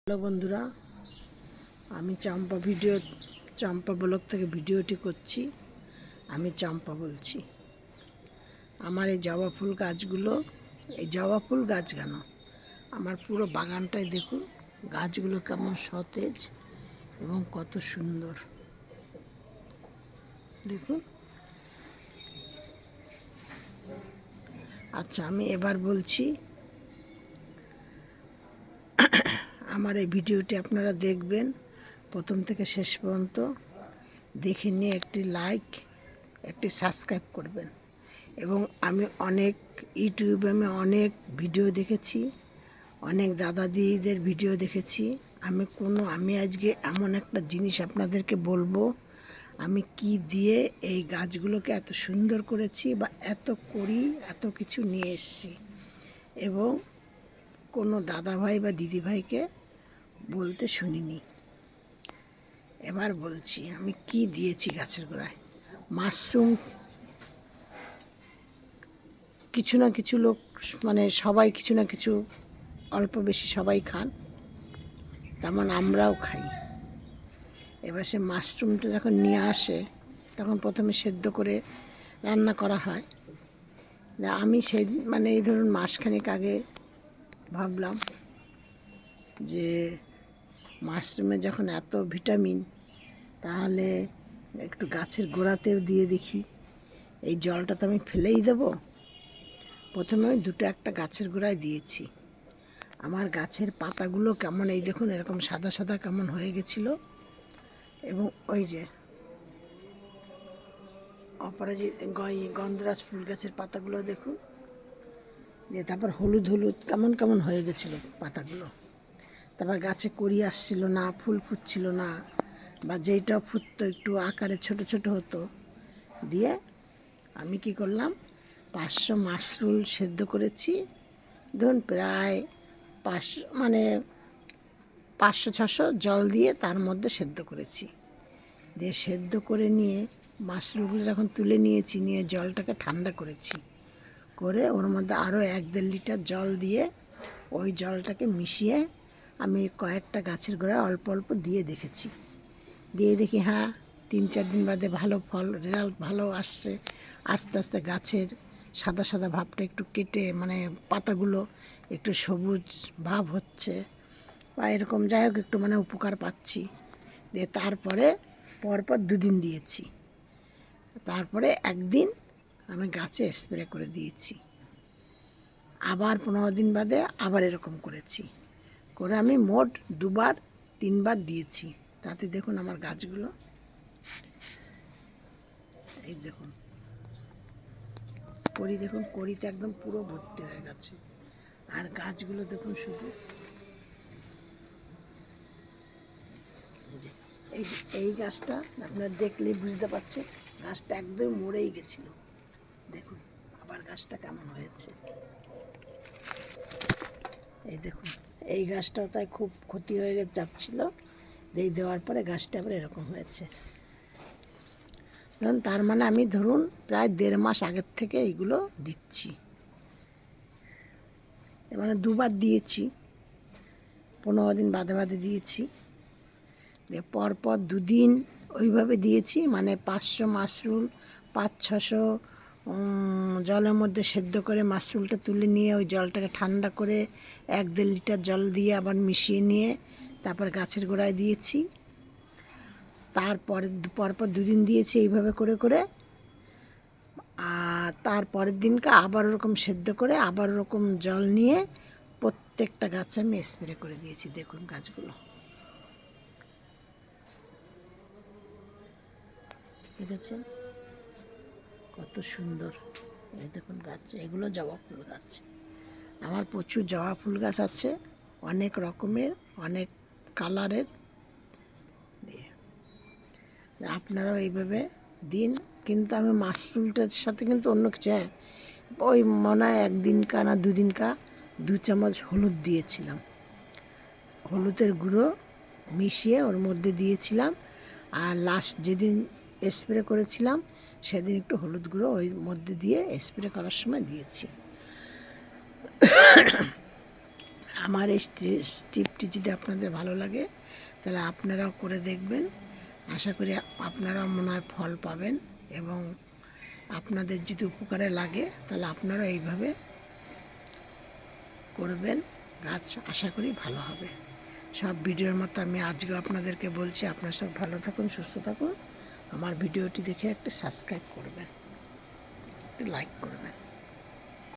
Hello বন্ধুরা, আমি চম্পা blog থেকে ভিডিওটি করছি। আমি চম্পা বলছি। আমার এই জবা ফুল গাছগুলো, এই জবা ফুল গাছ কেন, আমার পুরো বাগানটায় দেখুন গাছগুলো কেমন সতেজ এবং কত সুন্দর দেখুন। আচ্ছা, আমি এবার বলছি, আমার এই ভিডিওটি আপনারা দেখবেন প্রথম থেকে শেষ পর্যন্ত। দেখে নিয়ে একটি লাইক, একটি সাবস্ক্রাইব করবেন। এবং আমি ইউটিউবে অনেক ভিডিও দেখেছি, অনেক দাদা দিদিদের ভিডিও দেখেছি। আমি আজকে এমন একটা জিনিস আপনাদেরকে বলবো, আমি কি দিয়ে এই গাছগুলোকে এত সুন্দর করেছি বা এত কিছু নিয়ে এসেছি, এবং কোনো দাদা ভাই বা দিদি ভাইকে বলতে শুনিনি। এবার বলছি আমি কি দিয়েছি গাছের গোড়ায়। মাশরুম কিছু না কিছু লোক, সবাই কিছু না কিছু অল্প বেশি সবাই খান, তেমন আমরাও খাই। এবার সে মাশরুমটা যখন নিয়ে আসে তখন প্রথমে সেদ্ধ করে রান্না করা হয়। আমি এই ধরুন মাসখানেক আগে ভাবলাম যে মাশরুমে যখন এত ভিটামিন, তাহলে একটু গাছের গোড়াতেও দিয়ে দেখি। এই জলটা তো আমি ফেলেই দেবো। প্রথমে আমি একটা গাছের গোড়ায় দিয়েছি। আমার গাছের পাতাগুলো কেমন, এই দেখুন এরকম সাদা সাদা কেমন হয়ে গেছিলো। এবং ওই যে অপরাজিত গন্ধরাজ ফুল গাছের পাতাগুলো দেখুন, যে তারপর হলুদ হলুদ কেমন কেমন হয়ে গেছিলো পাতাগুলো। তারপর গাছে কড়ি আসছিল না, ফুল ফুটছিল না, বা যেইটা ফুটতো একটু আকারে ছোট ছোট হতো। দিয়ে আমি কি করলাম, 500 মাশরুম সেদ্ধ করেছি। ধরুন প্রায় 500-600 জল দিয়ে তার মধ্যে সেদ্ধ করেছি। দিয়ে সেদ্ধ করে নিয়ে মাশরুমগুলো যখন তুলে নিয়েছি, নিয়ে জলটাকে ঠান্ডা করেছি, করে ওর মধ্যে আরও 1-1.5 লিটার জল দিয়ে ওই জলটাকে মিশিয়ে আমি কয়েকটা গাছের গোড়ায় অল্প অল্প দিয়ে দেখেছি। দিয়ে দেখি হ্যাঁ, 3-4 দিন বাদে রেজাল্ট ভালো আসছে। আস্তে আস্তে গাছের সাদা সাদা ভাবটা একটু কেটে, পাতাগুলো একটু সবুজ ভাব হচ্ছে, বা এরকম যাই হোক একটু উপকার পাচ্ছি। দিয়ে তারপরে পরপর 2 দিন দিয়েছি। তারপরে একদিন আমি গাছে স্প্রে করে দিয়েছি। আবার 15 দিন বাদে আবার এরকম করেছি, করে আমি মোট 2-3 বার দিয়েছি। তাতে দেখুন আমার গাছগুলো, এই দেখুন দেখুন কড়িতে একদম পুরো ভর্তি হয়ে গেছে। আর গাছগুলো দেখুন শুধু এই গাছটা আপনারা দেখলেই বুঝতে পারছেন, গাছটা একদম মরেই গেছিল। দেখুন আবার গাছটা কেমন হয়েছে। এই দেখুন এই গাছটাও তাই খুব ক্ষতি হয়ে যাচ্ছিল। দেওয়ার পরে গাছটা আবার এরকম হয়েছে। তার আমি ধরুন প্রায় 1.5 মাস আগের থেকে এইগুলো দিচ্ছি। 2 বার দিয়েছি, 15 দিন বাদে বাদে দিয়েছি। পরপর 2 দিন ওইভাবে দিয়েছি। 500 মাশরুম, 500-600 জলের মধ্যে সেদ্ধ করে মাশরুমটা তুলে নিয়ে ওই জলটাকে ঠান্ডা করে 1-1.5 লিটার জল দিয়ে আবার মিশিয়ে নিয়ে তারপর গাছের গোড়ায় দিয়েছি। তারপরে পরপর 2 দিন দিয়েছি এইভাবে করে করে। আর তারপরের দিনকে আবার ওরকম সেদ্ধ করে আবার ওরকম জল নিয়ে প্রত্যেকটা গাছে আমি স্প্রে করে দিয়েছি। দেখুন গাছগুলো দেখেছেন কত সুন্দর। এই দেখুন গাছ, এগুলো জবা ফুল গাছ। আমার প্রচুর জবা ফুল গাছ আছে, অনেক রকমের, অনেক কালারের। আপনারাও এইভাবে দিন। কিন্তু আমি মাশরুমটার সাথে কিন্তু অন্য কিছু, ওই মনে হয় 1 দিনকা না 2 দিনকা 2 চামচ হলুদ দিয়েছিলাম। হলুদের গুঁড়ো মিশিয়ে ওর মধ্যে দিয়েছিলাম। আর লাস্ট যেদিন স্প্রে করেছিলাম সেদিন একটু হলুদ গুঁড়ো ওই মধ্যে দিয়ে স্প্রে করার সময় দিয়েছি। আমার এই টিপটি যদি আপনাদের ভালো লাগে তাহলে আপনারাও করে দেখবেন। আশা করি আপনারাও মনে হয় ফল পাবেন, এবং আপনাদের যদি উপকারে লাগে তাহলে আপনারাও এইভাবে করবেন, গাছ আশা করি ভালো হবে। সব ভিডিওর মতো আমি আজকে আপনাদেরকে বলছি, আপনারা সব ভালো থাকুন, সুস্থ থাকুন। আমার ভিডিওটি দেখে একটা সাবস্ক্রাইব করবেন, একটা লাইক করবেন।